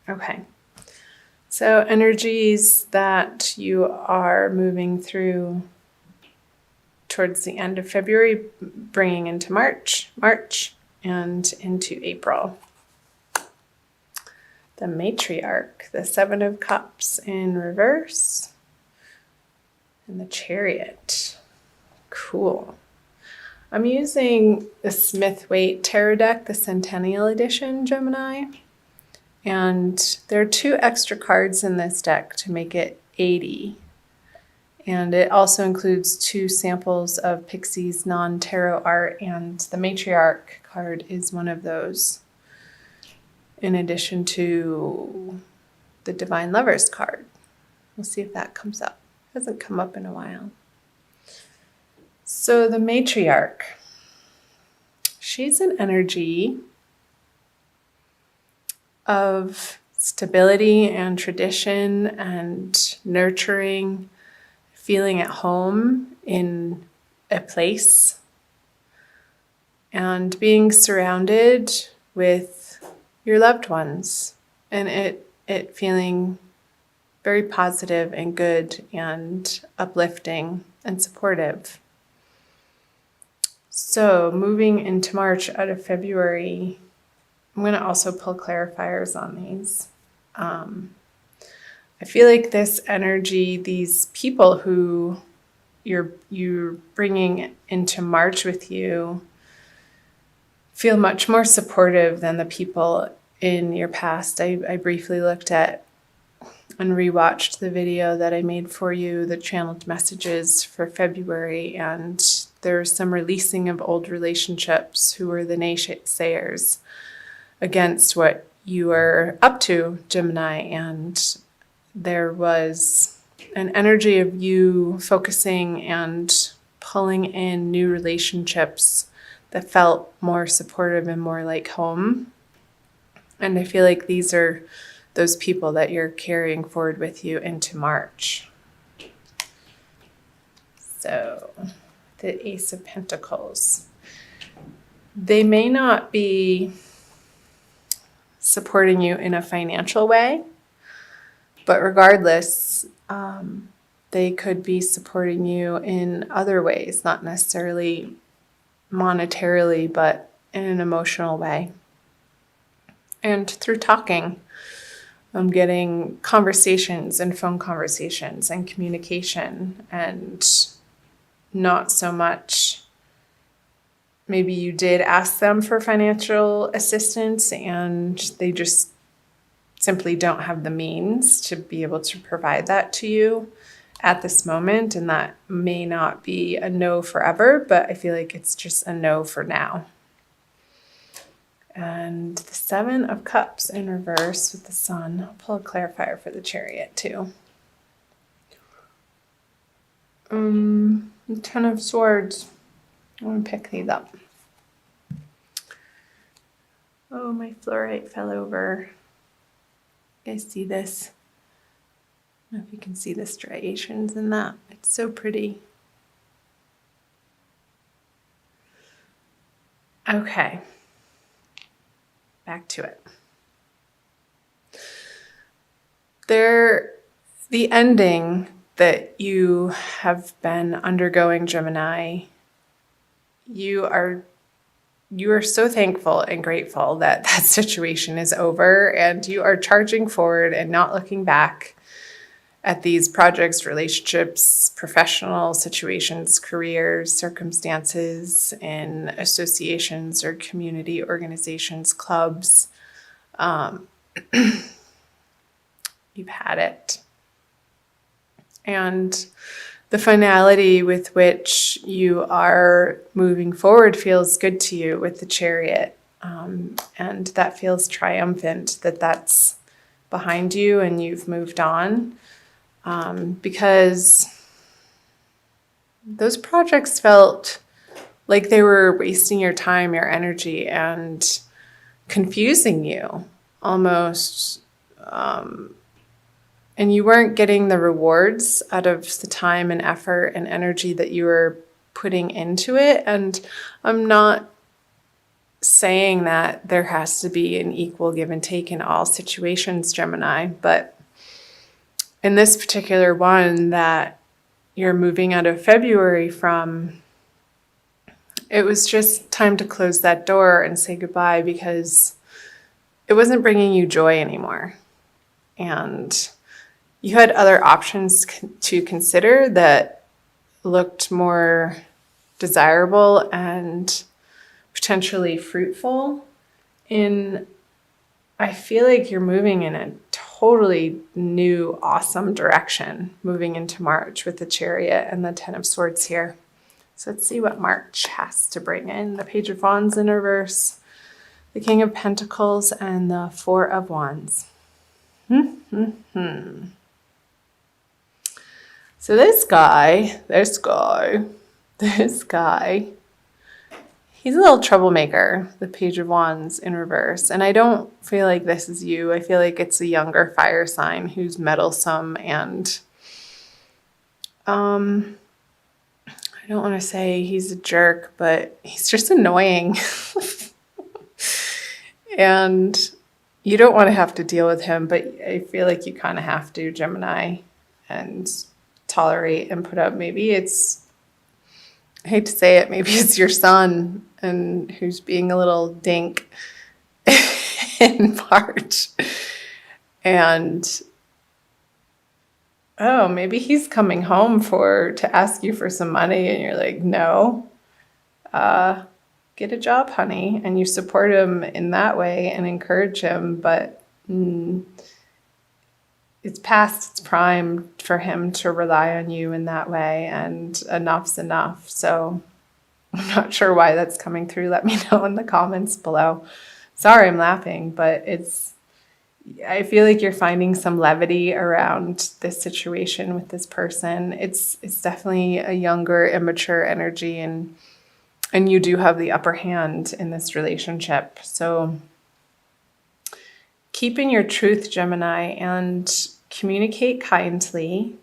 Okay. So energies that you are moving through towards the end of February, bringing into March, and into April. The matriarch, the Seven of Cups in reverse, and the Chariot. Cool. I'm using the Smith-Waite Tarot deck, the Centennial Edition, Gemini. And there are 2 extra cards in this deck to make it 80. And it also includes 2 samples of Pixie's non-tarot art, and the matriarch card is one of those, in addition to the Divine Lovers card. We'll see if that comes up. It hasn't come up in a while. So the matriarch, she's an energy of stability and tradition and nurturing, feeling at home in a place, and being surrounded with your loved ones, and it feeling very positive and good and uplifting and supportive. So moving into March out of February, I'm going to also pull clarifiers on these. I feel like this energy, these people who you're bringing into March with you, feel much more supportive than the people in your past. I briefly looked at and rewatched the video that I made for you, the channeled messages for February, and there's some releasing of old relationships who were the naysayers against what you are up to, Gemini, and there was an energy of you focusing and pulling in new relationships that felt more supportive and more like home. And I feel like these are those people that you're carrying forward with you into March. So the Ace of Pentacles. They may not be supporting you in a financial way, but regardless, they could be supporting you in other ways, not necessarily monetarily, but in an emotional way. And through talking, I'm getting conversations and phone conversations and communication, and not so much maybe you did ask them for financial assistance and they just simply don't have the means to be able to provide that to you at this moment. And that may not be a no forever, but I feel like it's just a no for now. And the Seven of Cups in reverse with the Sun. I'll pull a clarifier for the Chariot too. Ten of Swords. I'm going to pick these up. Oh, my fluorite fell over. You guys see this? I don't know if you can see the striations in that. It's so pretty. Okay. Back to it. The ending that you have been undergoing, Gemini, you are so thankful and grateful that that situation is over, and you are charging forward and not looking back at these projects, relationships, professional situations, careers, circumstances, in associations or community organizations, clubs. You've had it. And the finality with which you are moving forward feels good to you with the Chariot. And that feels triumphant that that's behind you and you've moved on. Because those projects felt like they were wasting your time, your energy, and confusing you almost. And you weren't getting the rewards out of the time and effort and energy that you were putting into it. And I'm not saying that there has to be an equal give and take in all situations, Gemini, but in this particular one that you're moving out of February from, it was just time to close that door and say goodbye because it wasn't bringing you joy anymore. And you had other options to consider that looked more desirable and potentially fruitful. I feel like you're moving in a totally new, awesome direction, moving into March with the Chariot and the Ten of Swords here. So let's see what March has to bring in. The Page of Wands in reverse, the King of Pentacles, and the Four of Wands. So this guy, he's a little troublemaker, the Page of Wands in reverse. And I don't feel like this is you. I feel like it's a younger fire sign who's meddlesome and I don't want to say he's a jerk, but he's just annoying. And you don't want to have to deal with him, but I feel like you kind of have to, Gemini, and tolerate and put up. Maybe it's, I hate to say it, maybe it's your son and who's being a little dink in March. And oh, maybe he's coming home to ask you for some money and you're like, no, get a job, honey. And you support him in that way and encourage him. But it's past its prime for him to rely on you in that way, and enough's enough. So I'm not sure why that's coming through. Let me know in the comments below. Sorry, I'm laughing, but I feel like you're finding some levity around this situation with this person. It's definitely a younger, immature energy, and you do have the upper hand in this relationship. So keep in your truth, Gemini, and communicate kindly,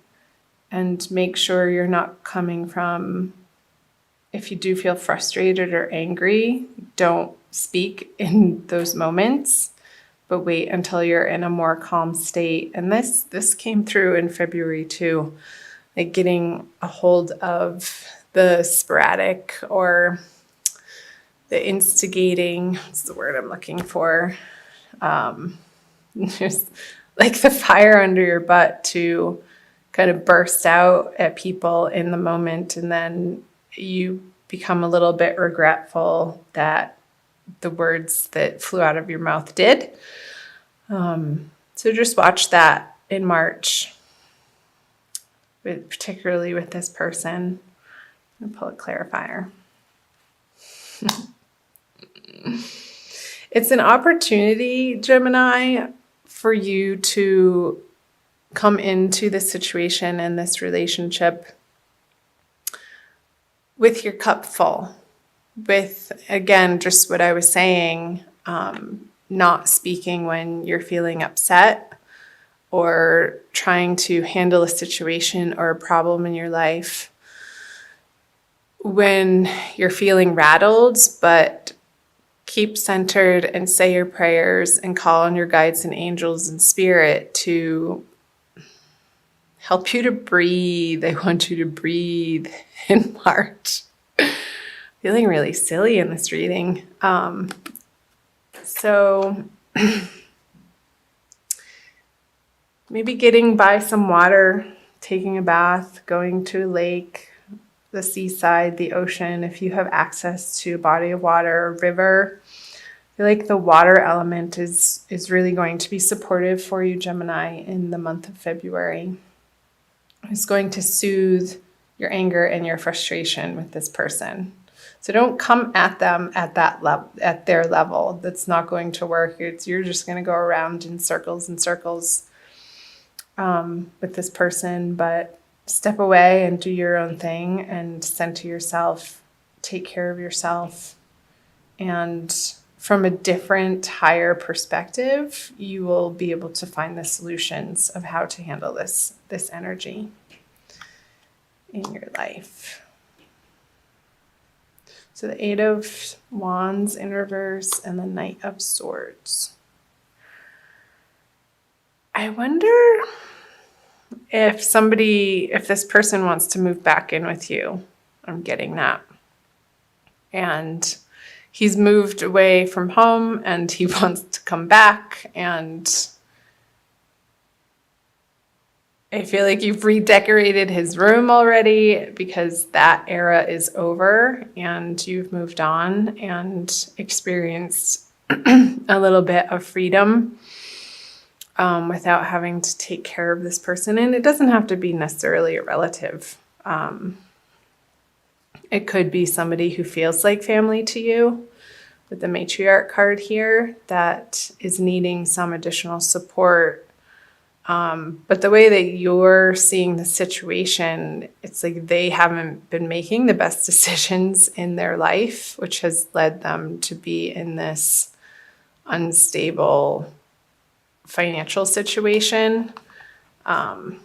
and make sure you're not coming from, if you do feel frustrated or angry, don't speak in those moments, but wait until you're in a more calm state. And this came through in February too, like getting a hold of the sporadic or the instigating, what's the word I'm looking for? Just like the fire under your butt to kind of burst out at people in the moment, and then you become a little bit regretful that the words that flew out of your mouth did. So just watch that in March, particularly with this person. I'm going to pull a clarifier. It's an opportunity, Gemini, for you to come into this situation and this relationship with your cup full. With, again, just what I was saying, not speaking when you're feeling upset or trying to handle a situation or a problem in your life when you're feeling rattled, but keep centered and say your prayers and call on your guides and angels and spirit to help you to breathe. I want you to breathe in March. Feeling really silly in this reading. So maybe getting by some water, taking a bath, going to a lake, the seaside, the ocean, if you have access to a body of water or river. I feel like the water element is really going to be supportive for you, Gemini, in the month of February. It's going to soothe your anger and your frustration with this person. So don't come at them at that level, at their level. That's not going to work. You're just going to go around in circles and circles with this person. But step away and do your own thing and center yourself, take care of yourself. And from a different, higher perspective, you will be able to find the solutions of how to handle this energy in your life. So the Eight of Wands in reverse and the Knight of Swords. I wonder if this person wants to move back in with you. I'm getting that. And he's moved away from home and he wants to come back, and I feel like you've redecorated his room already because that era is over and you've moved on and experienced a little bit of freedom without having to take care of this person. And it doesn't have to be necessarily a relative. It could be somebody who feels like family to you with the matriarch card here that is needing some additional support. But the way that you're seeing the situation, it's like they haven't been making the best decisions in their life, which has led them to be in this unstable financial situation, that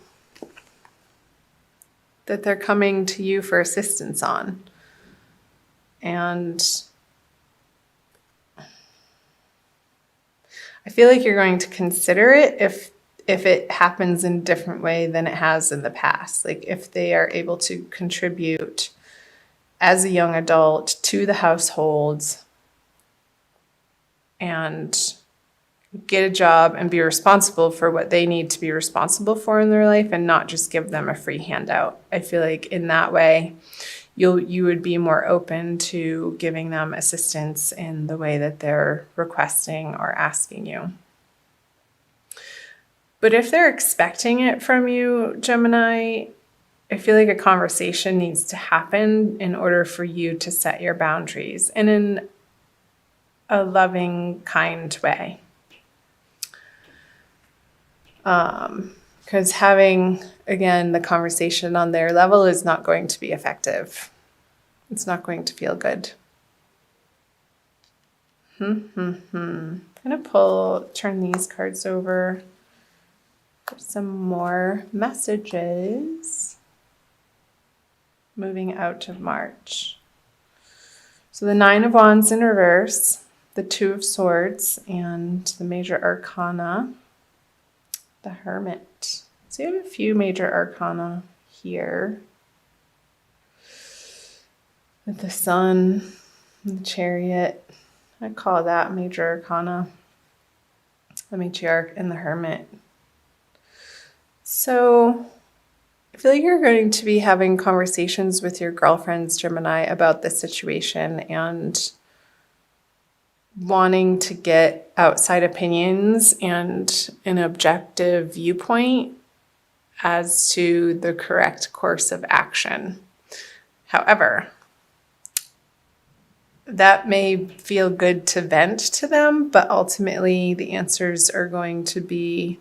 they're coming to you for assistance on. And I feel like you're going to consider it if it happens in a different way than it has in the past. Like if they are able to contribute as a young adult to the household and get a job and be responsible for what they need to be responsible for in their life and not just give them a free handout. I feel like in that way, you would be more open to giving them assistance in the way that they're requesting or asking you. But if they're expecting it from you, Gemini, I feel like a conversation needs to happen in order for you to set your boundaries and in a loving, kind way. Because having, again, the conversation on their level is not going to be effective. It's not going to feel good. I'm going to turn these cards over for some more messages moving out of March. So the Nine of Wands in reverse, the Two of Swords, and the Major Arcana, the Hermit. So you have a few Major Arcana here with the Sun, and the Chariot. I call that Major Arcana, the Matriarch, and the Hermit. So I feel like you're going to be having conversations with your girlfriends, Gemini, about this situation and wanting to get outside opinions and an objective viewpoint as to the correct course of action. However, that may feel good to vent to them, but ultimately the answers are going to be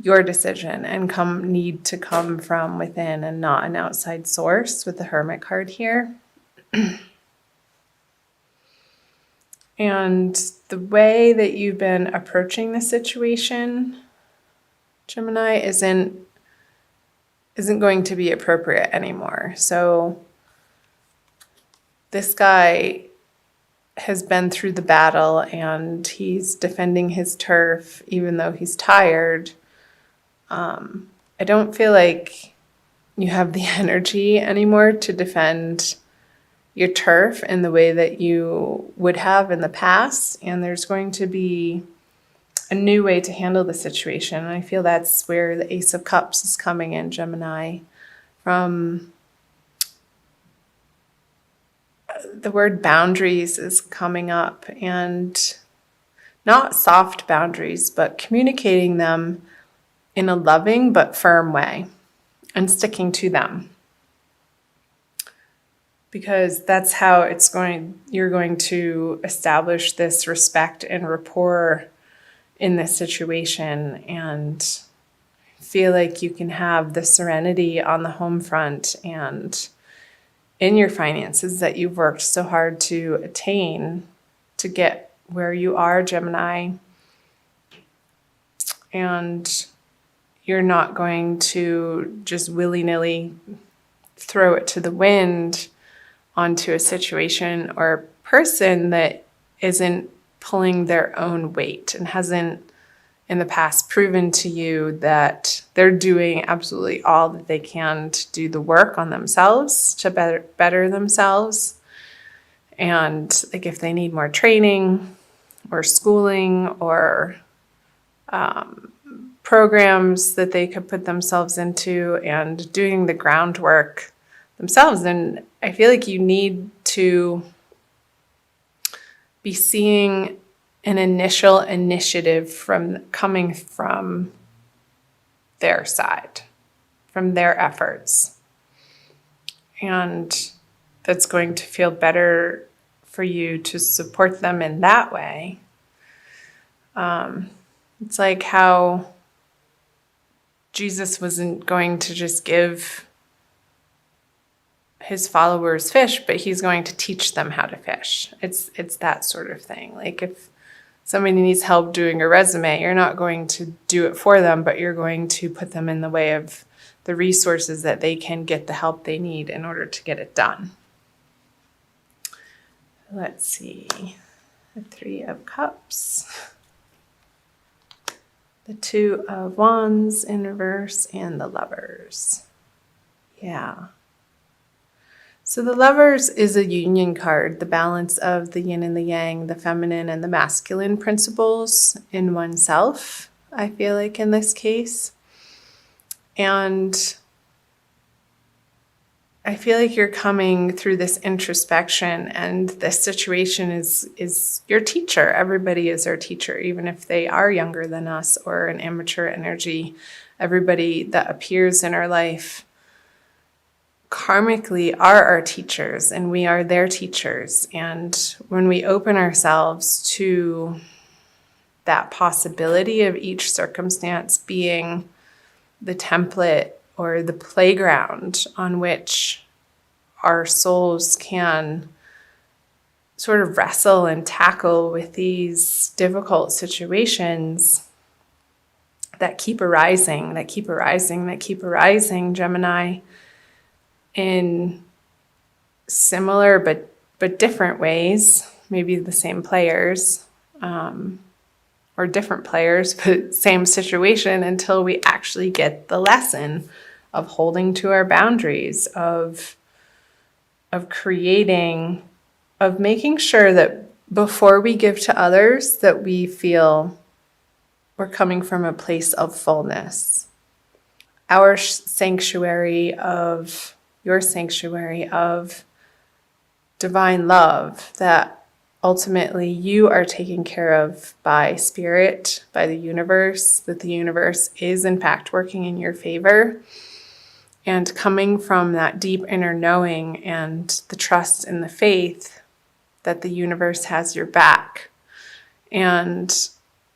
your decision and need to come from within and not an outside source with the Hermit card here. And the way that you've been approaching the situation, Gemini, isn't going to be appropriate anymore. So this guy has been through the battle and he's defending his turf even though he's tired. I don't feel like you have the energy anymore to defend your turf in the way that you would have in the past, and there's going to be a new way to handle the situation. And I feel that's where the Ace of Cups is coming in, Gemini, from the word boundaries is coming up, and not soft boundaries, but communicating them in a loving but firm way and sticking to them. Because that's how you're going to establish this respect and rapport in this situation and feel like you can have the serenity on the home front and in your finances that you've worked so hard to attain to get where you are, Gemini. And you're not going to just willy-nilly throw it to the wind onto a situation or person that isn't pulling their own weight and hasn't in the past proven to you that they're doing absolutely all that they can to do the work on themselves, to better themselves. And like if they need more training or schooling or programs that they could put themselves into and doing the groundwork themselves, then I feel like you need to be seeing an initial initiative coming from their side, from their efforts. And that's going to feel better for you to support them in that way. It's like how Jesus wasn't going to just give his followers fish, but he's going to teach them how to fish. It's that sort of thing. Like if somebody needs help doing a resume, you're not going to do it for them, but you're going to put them in the way of the resources that they can get the help they need in order to get it done. Let's see. The 3 of Cups, the 2 of Wands in reverse, and the Lovers. Yeah. So the Lovers is a union card, the balance of the yin and the yang, the feminine and the masculine principles in oneself, I feel like in this case. And I feel like you're coming through this introspection, and this situation is your teacher. Everybody is our teacher, even if they are younger than us or an immature energy. Everybody that appears in our life karmically are our teachers, and we are their teachers. And when we open ourselves to that possibility of each circumstance being the template or the playground on which our souls can sort of wrestle and tackle with these difficult situations that keep arising, Gemini, in similar but different ways, maybe the same players, or different players, but same situation, until we actually get the lesson of holding to our boundaries, of creating, of making sure that before we give to others, that we feel we're coming from a place of fullness. Our sanctuary of, your sanctuary of divine love that ultimately you are taken care of by spirit, by the universe, that the universe is in fact working in your favor, and coming from that deep inner knowing and the trust and the faith that the universe has your back. And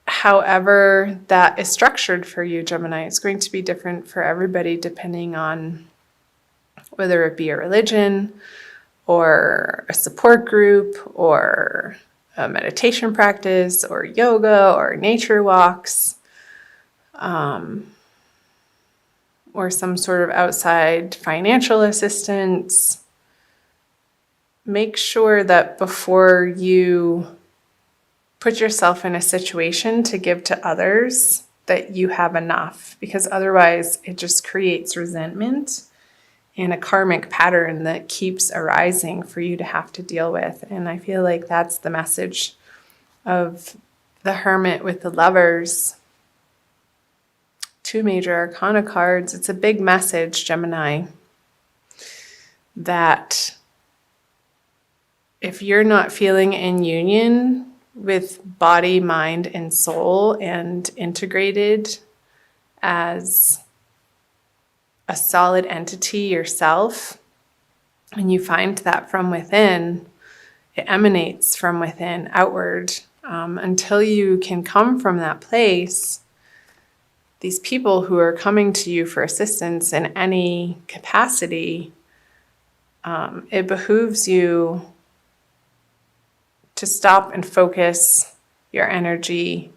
however that is structured for you, Gemini, it's going to be different for everybody depending on whether it be a religion or a support group or a meditation practice or yoga or nature walks, or some sort of outside financial assistance. Make sure that before you put yourself in a situation to give to others, that you have enough, because otherwise it just creates resentment and a karmic pattern that keeps arising for you to have to deal with. And I feel like that's the message of the Hermit with the Lovers. 2 major arcana cards. It's a big message, Gemini, that if you're not feeling in union with body, mind, and soul and integrated as a solid entity yourself, and you find that from within, it emanates from within outward. Until you can come from that place, these people who are coming to you for assistance in any capacity, it behooves you to stop and focus your energy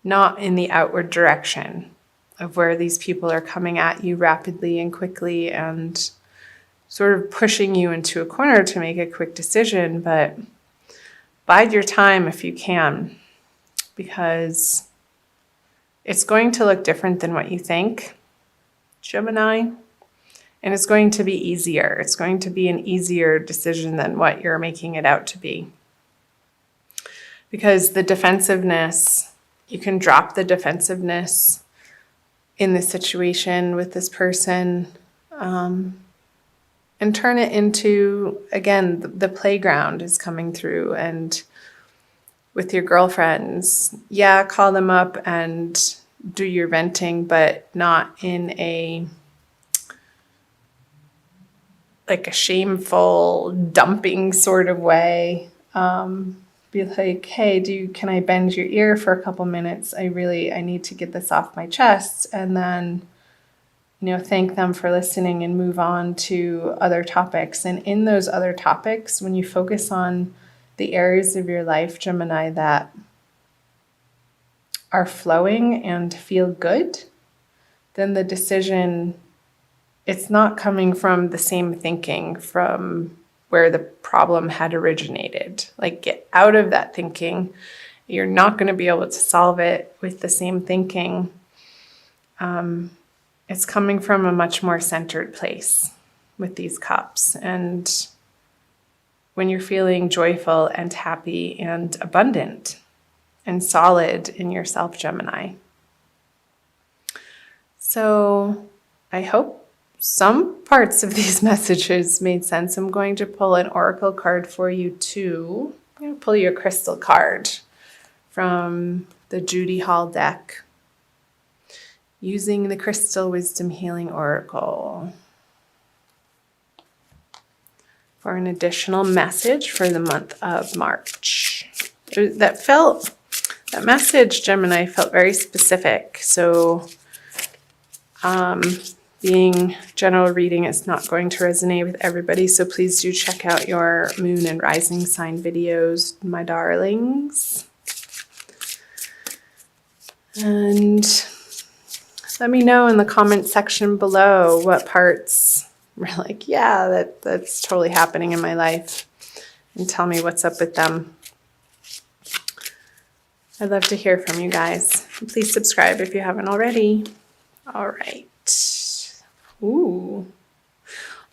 not in the outward direction of where these people are coming at you rapidly and quickly and sort of pushing you into a corner to make a quick decision, but bide your time if you can, because it's going to look different than what you think, Gemini, and it's going to be easier. It's going to be an easier decision than what you're making it out to be. Because the defensiveness, you can drop the defensiveness in this situation with this person, and turn it into, again, the playground is coming through. And with your girlfriends, yeah, call them up and do your venting, but not in a shameful dumping sort of way. Be like, hey, can I bend your ear for a couple minutes? I need to get this off my chest. And then, thank them for listening and move on to other topics. And in those other topics, when you focus on the areas of your life, Gemini, that are flowing and feel good, then the decision, it's not coming from the same thinking from where the problem had originated. Like, get out of that thinking. You're not going to be able to solve it with the same thinking. It's coming from a much more centered place with these cups. And when you're feeling joyful and happy and abundant and solid in yourself, Gemini. So I hope some parts of these messages made sense. I'm going to pull an oracle card for you too. I'm going to pull you a crystal card from the Judy Hall deck using the Crystal Wisdom Healing Oracle for an additional message for the month of March. That message, Gemini, felt very specific. So being general reading is not going to resonate with everybody. So please do check out your moon and rising sign videos, my darlings. And let me know in the comment section below what parts were like, yeah, that's totally happening in my life. And tell me what's up with them. I'd love to hear from you guys. Please subscribe if you haven't already. All right. Ooh,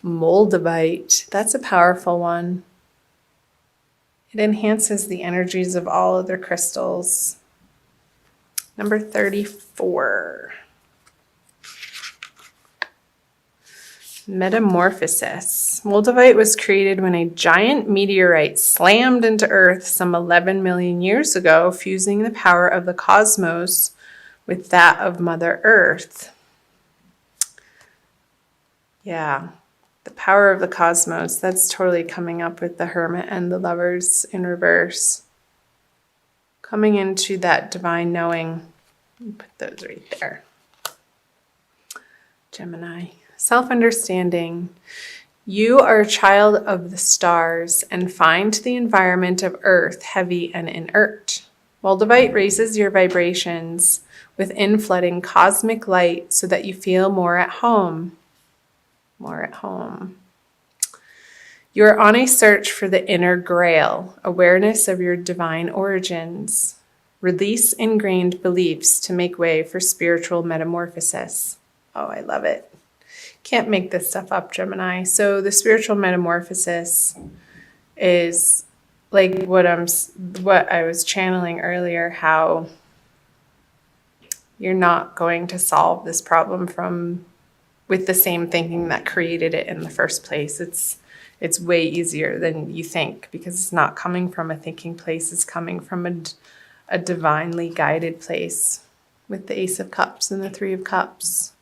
Moldavite. That's a powerful one. It enhances the energies of all other crystals. Number 34. Metamorphosis. Moldavite was created when a giant meteorite slammed into Earth some 11 million years ago, fusing the power of the cosmos with that of Mother Earth. Yeah, the power of the cosmos. That's totally coming up with the Hermit and the Lovers in reverse. Coming into that divine knowing. Put those right there. Gemini. Self-understanding. You are a child of the stars and find the environment of Earth heavy and inert. Moldavite raises your vibrations with inflooding cosmic light so that you feel more at home. More at home. You are on a search for the inner grail, awareness of your divine origins. Release ingrained beliefs to make way for spiritual metamorphosis. Oh, I love it. Can't make this stuff up, Gemini. So the spiritual metamorphosis is like what I was channeling earlier, how you're not going to solve this problem with the same thinking that created it in the first place. It's way easier than you think, because it's not coming from a thinking place. It's coming from a divinely guided place with the Ace of Cups and the Three of Cups.